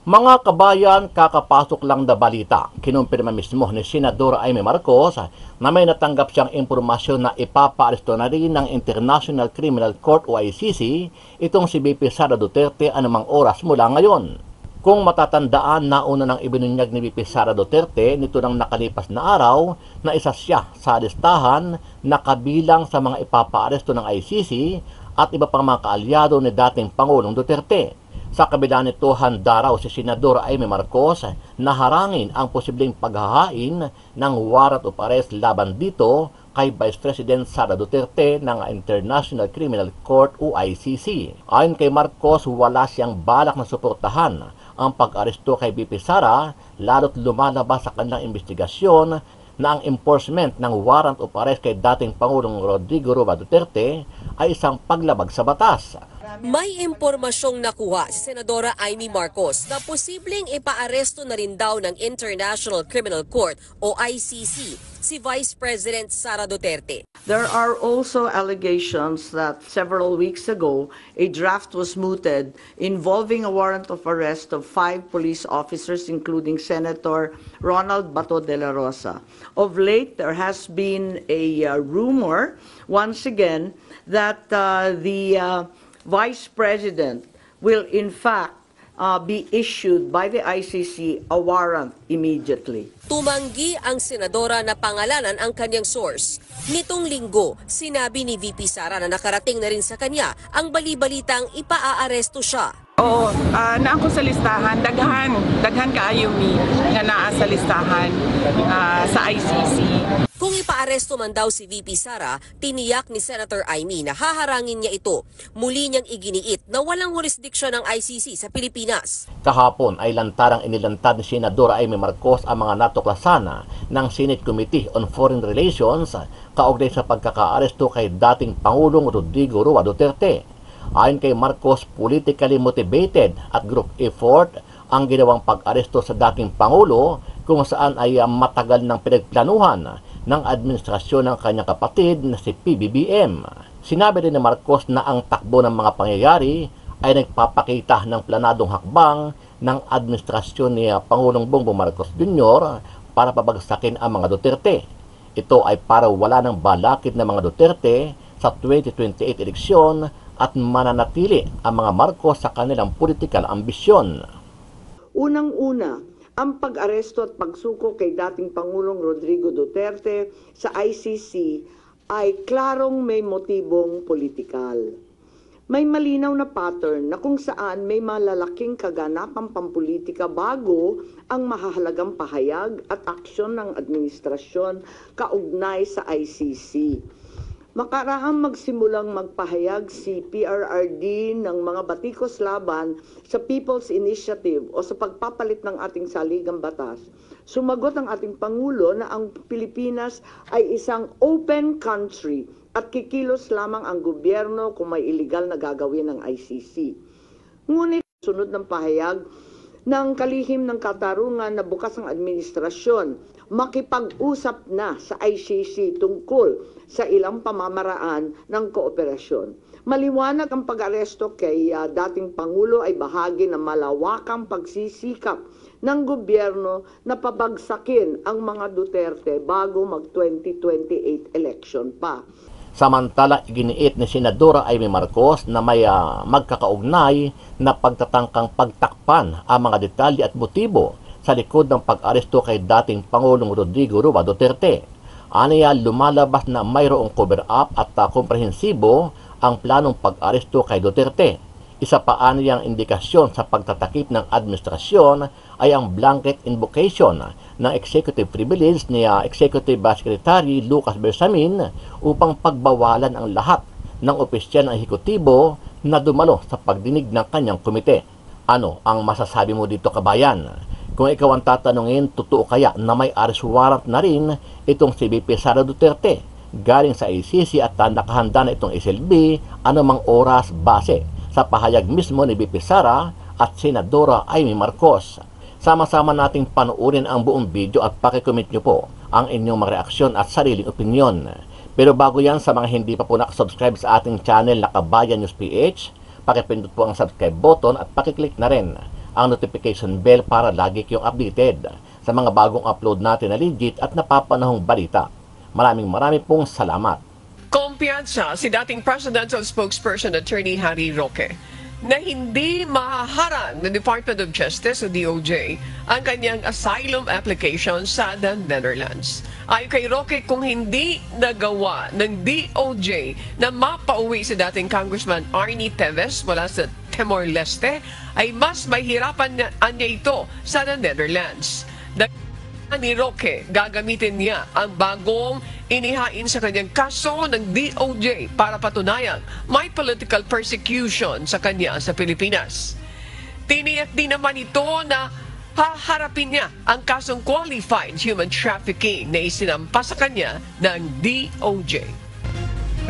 Mga kabayan, kakapasok lang na balita. Kinumpirma mismo ni Senadora Amy Marcos na may natanggap siyang impormasyon na ipapaaresto na rin ng International Criminal Court o ICC itong si VP Sara Duterte anumang oras mula ngayon. Kung matatandaan, nauna nang ibinunyag ni VP Sara Duterte nito ng nakalipas na araw na isa siya sa listahan na kabilang sa mga ipapaaresto ng ICC at iba pang mga kaalyado ni dating Pangulong Duterte. Sa kabila nito, handa raw si Senadora Amy Marcos na harangin ang posibleng paghahain ng warrant of arrest laban dito kay Vice President Sara Duterte ng International Criminal Court o ICC. Ayon kay Marcos, wala siyang balak na suportahan ang pag-aresto kay VP Sara lalo't lumalabas sa kanilang investigasyon na ang enforcement ng warrant of arrest kay dating Pangulong Rodrigo Roa Duterte ay isang paglabag sa batas. May impormasyong nakuha si Senadora Amy Marcos na posibleng ipaaresto na rin daw ng International Criminal Court o ICC si Vice President Sara Duterte. There are also allegations that several weeks ago, a draft was mooted involving a warrant of arrest of 5 police officers, including Senator Ronald Bato de la Rosa. Of late, there has been a rumor, once again, that the Vice President will in fact be issued by the ICC a warrant immediately. Tumanggi ang senadora na pangalanan ang kanyang source. Nitong linggo, sinabi ni VP Sara na nakarating na rin sa kanya ang bali-balitang ipaaaresto siya. Oo, naa ko sa listahan, daghan kaayo mi nga naa sa listahan sa ICC. Kung ipaaresto man daw si VP Sara, tiniyak ni Senator Amy na haharangin niya ito. Muli niyang iginiit na walang jurisdiksyon ng ICC sa Pilipinas. Kahapon ay lantarang inilantad ni Senadora Amy Marcos ang mga natuklasan ng Senate Committee on Foreign Relations kaugnay sa pagkakaaresto kay dating Pangulong Rodrigo Roa Duterte. Ayon kay Marcos, politically motivated at group effort ang ginawang pag-aresto sa dating Pangulo kung saan ay matagal ng pinagplanuhan ng administrasyon ng kanyang kapatid na si PBBM. Sinabi rin ni Marcos na ang takbo ng mga pangyayari ay nagpapakita ng planadong hakbang ng administrasyon ni Pangulong Bongbong Marcos Jr. para pabagsakin ang mga Duterte. Ito ay para wala ng balakid ng mga Duterte sa 2028 eleksyon at mananatili ang mga Marcos sa kanilang politikal ambisyon. Unang-una, ang pag-aresto at pagsuko kay dating Pangulong Rodrigo Duterte sa ICC ay klarong may motibong politikal. May malinaw na pattern na kung saan may malalaking kaganapang pampolitika bago ang mahahalagang pahayag at aksyon ng administrasyon kaugnay sa ICC. Makaraang magsimulang magpahayag si PRRD ng mga batikos laban sa People's Initiative o sa pagpapalit ng ating saligang batas. Sumagot ang ating Pangulo na ang Pilipinas ay isang open country at kikilos lamang ang gobyerno kung may illegal na gagawin ng ICC. Ngunit sunod ng pahayag ng kalihim ng katarungan na bukas ang administrasyon, makipag-usap na sa ICC tungkol sa ilang pamamaraan ng kooperasyon. Maliwanag ang pag-aresto kay dating Pangulo ay bahagi ng malawakang pagsisikap ng gobyerno na pabagsakin ang mga Duterte bago mag-2028 election pa. Samantala, iginiit ni Senadora Amy Marcos na may magkakaugnay na pagtatangkang pagtakpan ang mga detalye at motibo sa likod ng pag-aresto kay dating Pangulong Rodrigo Roa Duterte. Aniya, lumalabas na mayroong cover-up at komprehensibo ang planong pag-aresto kay Duterte. Isa pa aniyang indikasyon sa pagtatakip ng administrasyon ay ang blanket invocation ng executive privilege ni Executive Secretary Lucas Bersamin upang pagbawalan ang lahat ng opisyal ng ehekutibo na dumalo sa pagdinig ng kanyang komite. Ano ang masasabi mo dito, kabayan? Kung ikaw ang tatanungin, totoo kaya na may arrest warrant na rin itong si VP Sara Duterte galing sa ICC at nakahanda na itong SLB anumang oras base sa pahayag mismo ni VP Sara at Senadora Amy Marcos. Sama-sama nating panuorin ang buong video at pakicomment nyo po ang inyong mga reaksyon at sariling opinyon. Pero bago yan, sa mga hindi pa po nakasubscribe sa ating channel na Kabayan News PH, pakipindot po ang subscribe button at pakiclick na rin ang notification bell para lagi kayong updated sa mga bagong upload natin na legit at napapanahong balita. Maraming pong salamat. Kumpiyansa si dating Presidential Spokesperson Attorney Harry Roque na hindi mahaharang ng Department of Justice o DOJ ang kanyang asylum application sa the Netherlands. Ayon kay Roque, kung hindi nagawa ng DOJ na mapauwi si dating Congressman Arnie Teves mula sa Timor-Leste, ay mas mahirapan niya ito sa the Netherlands. Ni Roque, gagamitin niya ang bagong inihain sa kanyang kaso ng DOJ para patunayang may political persecution sa kanya sa Pilipinas. Tiniyak din naman ito na haharapin niya ang kasong qualified human trafficking na isinampa sa kanya ng DOJ.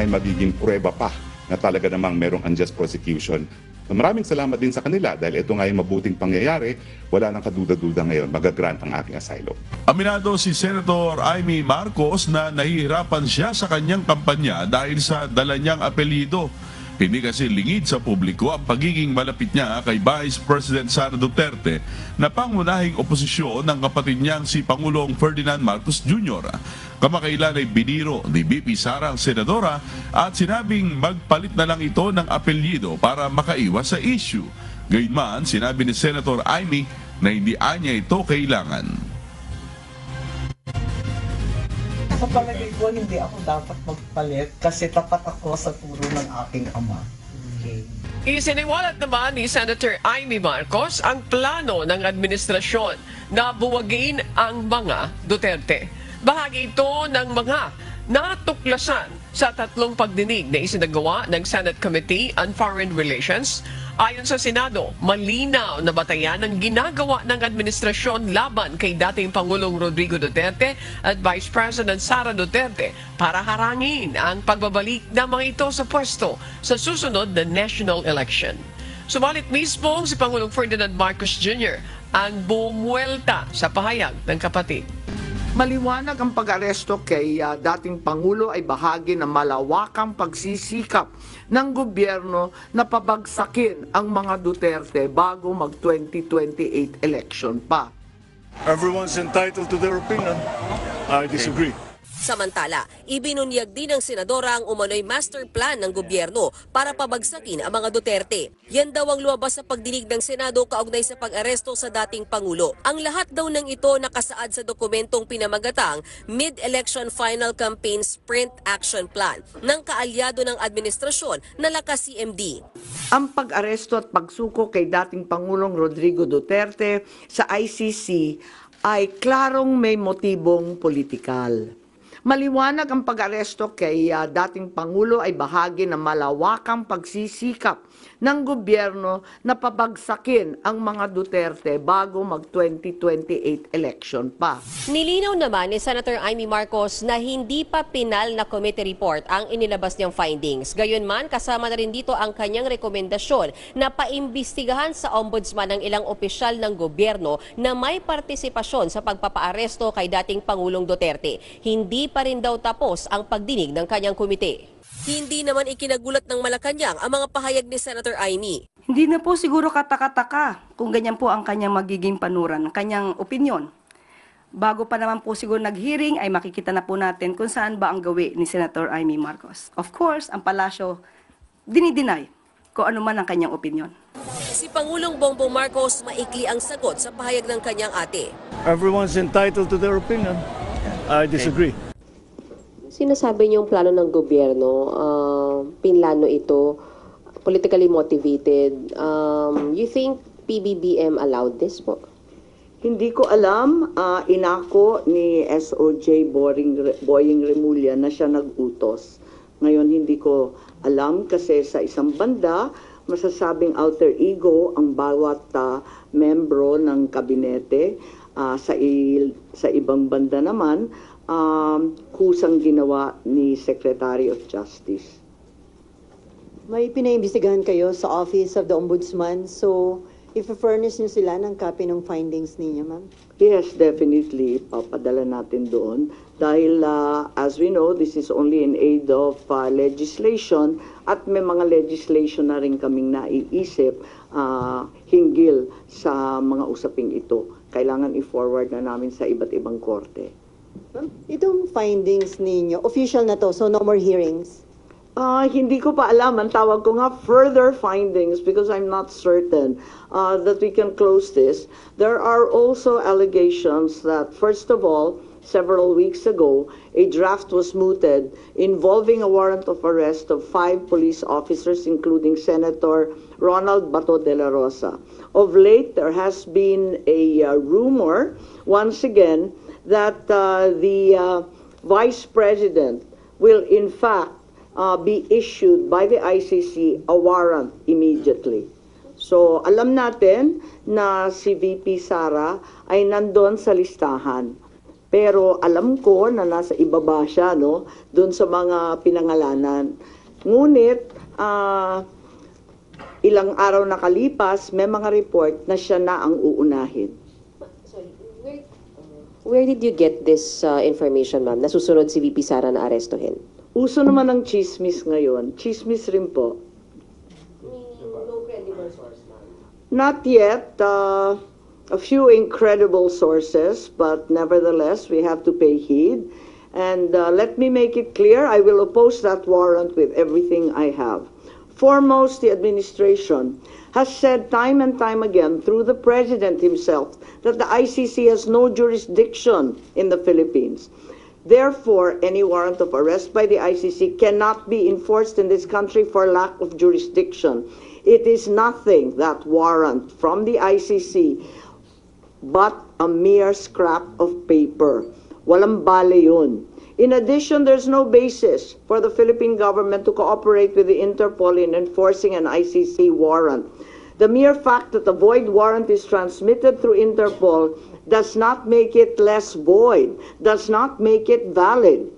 Ay magiging prueba pa na talaga namang merong unjust prosecution. Maraming salamat din sa kanila dahil ito nga yung mabuting pangyayari, wala nang kaduda-duda ngayon, magagrant ang aking asylum. Aminado si Senator Amy Marcos na nahihirapan siya sa kanyang kampanya dahil sa dala niyang apelyido. Hindi kasi lingid sa publiko ang pagiging malapit niya kay Vice President Sara Duterte na pangunahing oposisyon ng kapatid niyang si Pangulong Ferdinand Marcos Jr. Kamakailan ay biniro ni BP Sara ang senadora at sinabing magpalit na lang ito ng apelyido para makaiwas sa issue. Gayunman, sinabi ni Senator Amy na hindi anya ito kailangan. Sa palagay ko, hindi ako dapat magpalit kasi tapat ako sa turo ng aking ama. Okay. Isiniwalat naman ni Senator Amy Marcos ang plano ng administrasyon na buwagin ang mga Duterte. Bahagi ito ng mga natuklasan sa tatlong pagdinig na isinagawa ng Senate Committee on Foreign Relations. Ayon sa Senado, malinaw na batayan ang ginagawa ng administrasyon laban kay dating Pangulong Rodrigo Duterte at Vice President Sara Duterte para harangin ang pagbabalik ng mga ito sa pwesto sa susunod na national election. Sumalit mismo si Pangulong Ferdinand Marcos Jr. ang bumuwelta sa pahayag ng kapatid. Maliwanag ang pag-aresto kay dating Pangulo ay bahagi ng malawakang pagsisikap ng gobyerno na pabagsakin ang mga Duterte bago mag-2028 election pa. Everyone's entitled to their opinion. I disagree. Samantala, ibinunyag din ng senadora ang umano'y master plan ng gobyerno para pabagsakin ang mga Duterte. Yan daw ang lumabas sa pagdinig ng Senado kaugnay sa pag-aresto sa dating Pangulo. Ang lahat daw ng ito nakasaad sa dokumentong pinamagatang Mid-Election Final Campaign Sprint Action Plan ng kaalyado ng administrasyon na lakas CMD. Ang pag-aresto at pagsuko kay dating Pangulong Rodrigo Duterte sa ICC ay klarong may motibong politikal. Maliwanag ang pag-aresto kay dating Pangulo ay bahagi ng malawakang pagsisikap ng gobyerno na pabagsakin ang mga Duterte bago mag-2028 election pa. Nilinaw naman ni Senator Amy Marcos na hindi pa pinal na committee report ang inilabas niyang findings. Gayunman, kasama na rin dito ang kanyang rekomendasyon na paimbestigahan sa ombudsman ng ilang opisyal ng gobyerno na may partisipasyon sa pagpapaaresto kay dating Pangulong Duterte. Hindi pa rin daw tapos ang pagdinig ng kanyang komite. Hindi naman ikinagulat ng Malacanang ang mga pahayag ni Senator Amy. Hindi na po siguro kataka-taka kung ganyan po ang kanyang magiging panuran, kanyang opinyon. Bago pa naman po siguro nag-hearing ay makikita na po natin kung saan ba ang gawi ni Senator Amy Marcos. Of course, ang palasyo dinideny kung ano man ang kanyang opinyon. Si Pangulong Bongbong Marcos maikli ang sagot sa pahayag ng kanyang ate. Everyone's entitled to their opinion. I disagree. Sinasabi niyong plano ng gobyerno, pinlano ito, politically motivated. You think PBBM allowed this po? Hindi ko alam, inako ni SOJ Boying Remulla na siya nag-utos. Ngayon hindi ko alam kasi sa isang banda, masasabing alter ego ang bawat membro ng kabinete. Sa ibang banda naman, kusang ginawa ni Secretary of Justice. May pinaimbestigahan kayo sa Office of the Ombudsman, so i-furnish niyo sila ng copy ng findings ninyo, ma'am? Yes, definitely. Papadala natin doon. Dahil, as we know, this is only in aid of legislation at may mga legislation na rin kaming naiisip hinggil sa mga usaping ito. Kailangan i-forward na namin sa iba't ibang korte. Ma'am, itong findings ninyo, official na to, so no more hearings? Hindi ko pa alam. Ang tawag ko nga further findings because I'm not certain that we can close this. There are also allegations that, first of all, several weeks ago, a draft was mooted involving a warrant of arrest of 5 police officers, including Senator Ronald Bato de la Rosa. Of late, there has been a rumor, once again, that the Vice President will in fact be issued by the ICC a warrant immediately. So, alam natin na si VP Sara ay nandun sa listahan. Pero alam ko na nasa ibaba siya, no? Doon sa mga pinangalanan. Ngunit, ilang araw nakalipas, may mga report na siya na ang uunahin. Where did you get this information, ma'am? Nasusunod si VP Sara na arestuhin? Uso naman ang chismis ngayon. Chismis rin po. No credible source, ma'am. Not yet. A few incredible sources, but nevertheless, we have to pay heed. And let me make it clear, I will oppose that warrant with everything I have. Foremost, the administration has said time and time again through the President himself that the ICC has no jurisdiction in the Philippines. Therefore, any warrant of arrest by the ICC cannot be enforced in this country for lack of jurisdiction. It is nothing, that warrant from the ICC, but a mere scrap of paper. Walang bale yun. In addition, there's no basis for the Philippine government to cooperate with the Interpol in enforcing an ICC warrant. The mere fact that a void warrant is transmitted through Interpol does not make it less void, does not make it valid.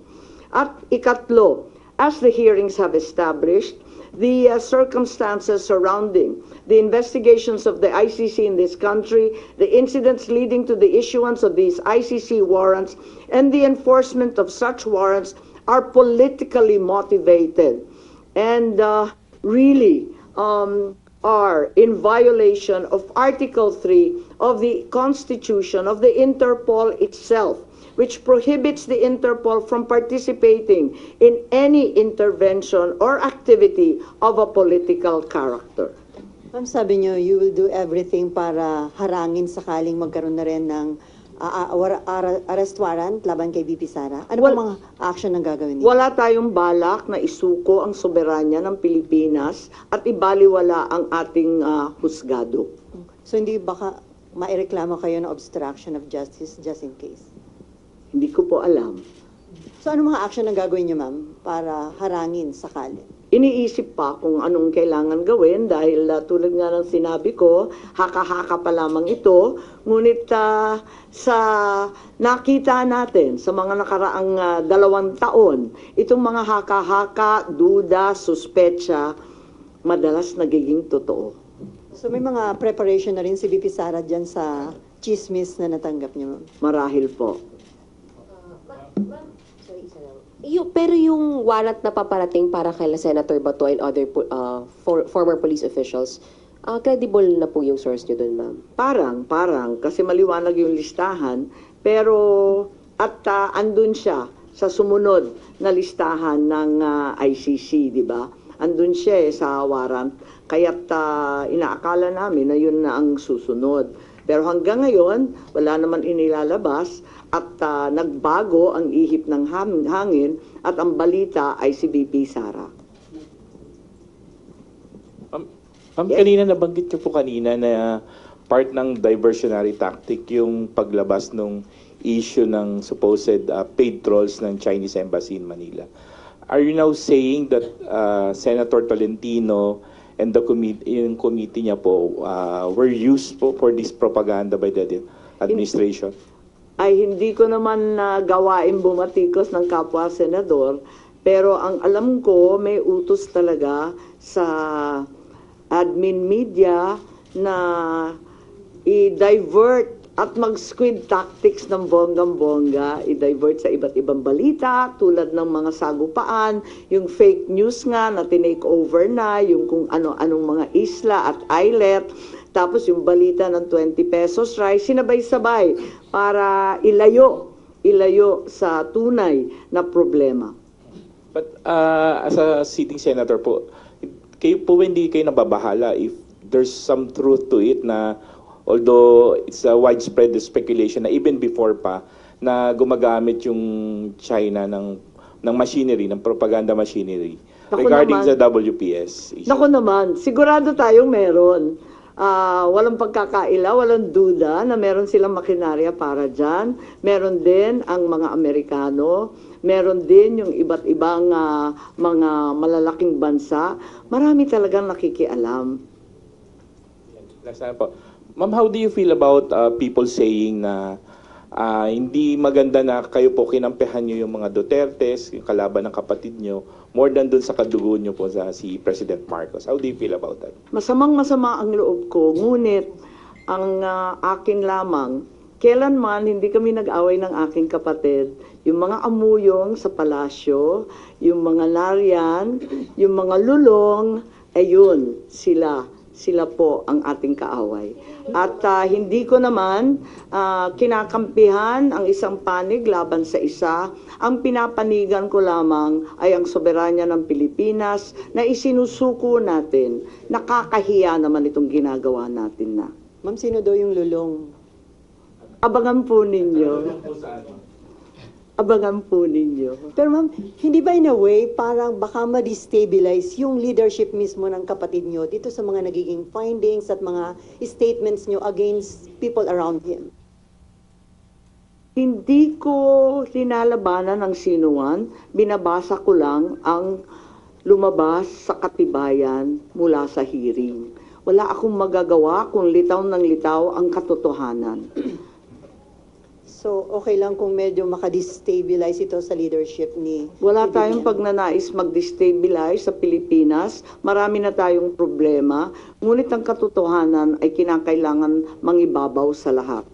At ikatlo, as the hearings have established, the circumstances surrounding the investigations of the ICC in this country, the incidents leading to the issuance of these ICC warrants, and the enforcement of such warrants are politically motivated and really are in violation of Article 3 of the Constitution of the Interpol itself, which prohibits the Interpol from participating in any intervention or activity of a political character. Ma'am, sabi niyo, you will do everything para harangin sakaling magkaroon na rin ng arrest warrant laban kay VP Sara. Ano ba mga action ang gagawin niyo? Wala tayong balak na isuko ang soberanya ng Pilipinas at ibaliwala ang ating husgado. So hindi baka maireklamo kayo ng obstruction of justice just in case? Hindi ko po alam. So ano mga action ang gagawin niyo, ma'am, para harangin sakali? Iniisip pa kung anong kailangan gawin dahil tulad nga ng sinabi ko, haka-haka pa lamang ito. Ngunit sa nakita natin sa mga nakaraang 2 taon, itong mga haka-haka, duda, suspecha, madalas nagiging totoo. So may mga preparation na rin si VP Sara dyan sa chismis na natanggap niyo, ma'am? Marahil po. Pero yung warrant na paparating para kay Senator Bato and other former police officials, credible na po yung source nyo dun, ma'am? Parang, kasi maliwanag yung listahan, pero andun siya sa sumunod na listahan ng ICC, di ba? Andun siya sa warrant, kaya't inaakala namin na yun na ang susunod. Pero hanggang ngayon, wala naman inilalabas at nagbago ang ihip ng hangin at ang balita ay si VP Sara. Ma'am, kanina nabanggit niyo po kanina na part ng diversionary tactic yung paglabas ng issue ng supposed paid trolls ng Chinese Embassy in Manila. Are you now saying that Senator Tolentino and the committee niya po were used po for this propaganda by the administration? Ay hindi ko naman gawain bumatikos ng kapwa senador, pero ang alam ko may utos talaga sa admin media na i-divert at mag-squid tactics ng bonggang-bongga, i-divert sa iba't ibang balita, tulad ng mga sagupaan, yung fake news nga na tinake over na, yung kung ano-anong mga isla at islet, tapos yung balita ng 20 pesos rice, sinabay-sabay para ilayo sa tunay na problema. But as a sitting senator po, kayo po hindi kayo nababahala if there's some truth to it na although it's a widespread speculation na even before pa na gumagamit yung China ng machinery, ng propaganda machinery regarding sa WPS issue. Naku naman, sigurado tayong meron. Walang pagkakaila, walang duda na meron silang makinarya para dyan. Meron din ang mga Amerikano, meron din yung iba't ibang mga malalaking bansa. Marami talagang nakikialam. Last time po. Ma'am, how do you feel about people saying na hindi maganda na kayo po kinampihan nyo yung mga Dutertes, yung kalaban ng kapatid nyo, more than dun sa kadugo nyo po sa si President Marcos? How do you feel about that? Masamang-masama ang loob ko, ngunit ang akin lamang, kailanman hindi kami nag-away ng aking kapatid. Yung mga amuyong sa palasyo, yung mga nariyan, yung mga lulong, ayun, sila po ang ating kaaway. At hindi ko naman kinakampihan ang isang panig laban sa isa. Ang pinapanigan ko lamang ay ang soberanya ng Pilipinas na isinusuko natin. Nakakahiya naman itong ginagawa natin na. Ma'am, sino daw yung lulong? Abangan po ninyo. Abangan po ninyo. Pero ma'am, hindi ba in a way parang baka ma-destabilize yung leadership mismo ng kapatid nyo dito sa mga nagiging findings at mga statements nyo against people around him? Hindi ko linalabanan ng sinuman, binabasa ko lang ang lumabas sa katibayan mula sa hearing. Wala akong magagawa kung litaw ng litaw ang katotohanan. So, okay lang kung medyo makadestabilize ito sa leadership ni... Wala tayong pagnanais mag-destabilize sa Pilipinas. Marami na tayong problema. Ngunit ang katotohanan ay kinakailangan mangibabaw sa lahat.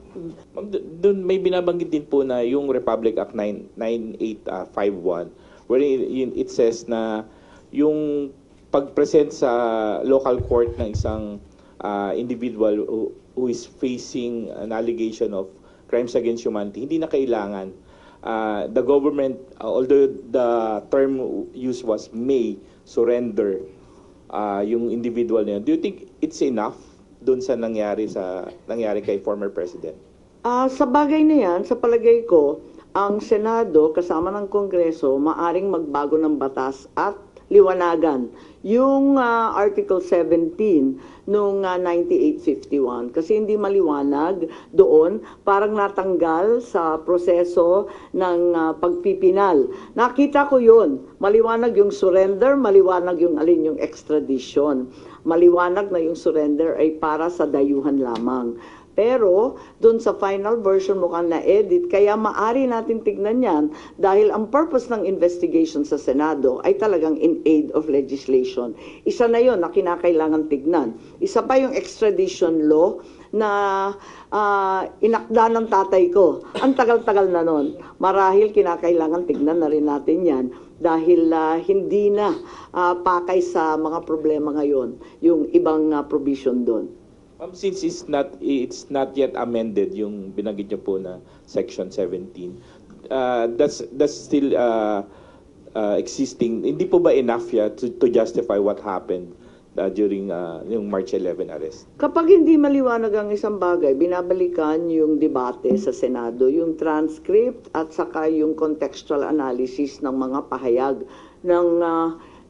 Doon may binabanggit din po na yung Republic Act 9851 wherein it says na yung pag-present sa local court ng isang individual who is facing an allegation of crimes against humanity, hindi na kailangan. The government, although the term used was may surrender yung individual na yun, do you think it's enough dun sa nangyari kay former president? Sa bagay na yan, sa palagay ko, ang Senado kasama ng Kongreso maaring magbago ng batas at liwanagan yung Article 17 noong 9851 kasi hindi maliwanag doon, parang natanggal sa proseso ng pagpipinal. Nakita ko yun, maliwanag yung surrender, maliwanag yung alin yung extradition. Maliwanag na yung surrender ay para sa dayuhan lamang. Pero, doon sa final version mukhang na-edit, kaya maari natin tignan yan dahil ang purpose ng investigation sa Senado ay talagang in aid of legislation. Isa na yon na kinakailangan tignan. Isa pa yung extradition law na inakda ng tatay ko. Ang tagal-tagal na nun. Marahil kinakailangan tignan na rin natin yan dahil hindi na pakay sa mga problema ngayon yung ibang provision doon. Since it's not yet amended yung binanggit niyo po na Section 17, that's still existing. Hindi po ba enough to justify what happened during yung March 11 arrest? Kapag hindi maliwanag ang isang bagay, binabalikan yung debate sa Senado, yung transcript at saka yung contextual analysis ng mga pahayag ng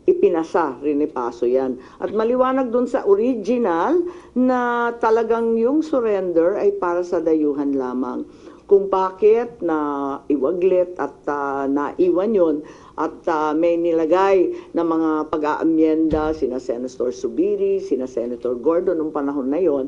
ipinasa, rinipaso yan. At maliwanag dun sa original na talagang yung surrender ay para sa dayuhan lamang. Kung bakit na iwaglit at naiwan yun at may nilagay na mga pag-aamyenda sina Senator Subiri, sina Senator Gordon nung panahon na yon,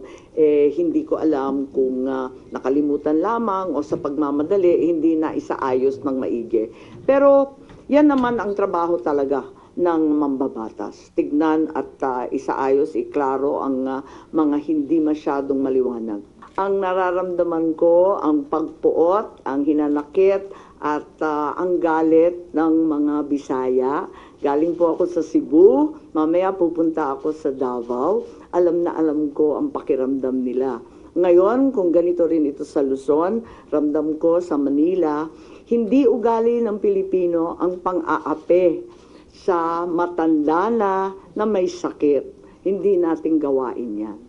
hindi ko alam kung nakalimutan lamang o sa pagmamadali hindi na isaayos ng maigi. Pero yan naman ang trabaho talaga ng mambabatas. Tignan at isaayos, iklaro ang mga hindi masyadong maliwanag. Ang nararamdaman ko, ang pagpuot, ang hinanakit, at ang galit ng mga Bisaya. Galing po ako sa Cebu, mamaya pupunta ako sa Davao. Alam na alam ko ang pakiramdam nila. Ngayon, kung ganito rin ito sa Luzon, ramdam ko sa Manila, hindi ugali ng Pilipino ang pang-aape sa matanda na may sakit. Hindi natin gawain yan.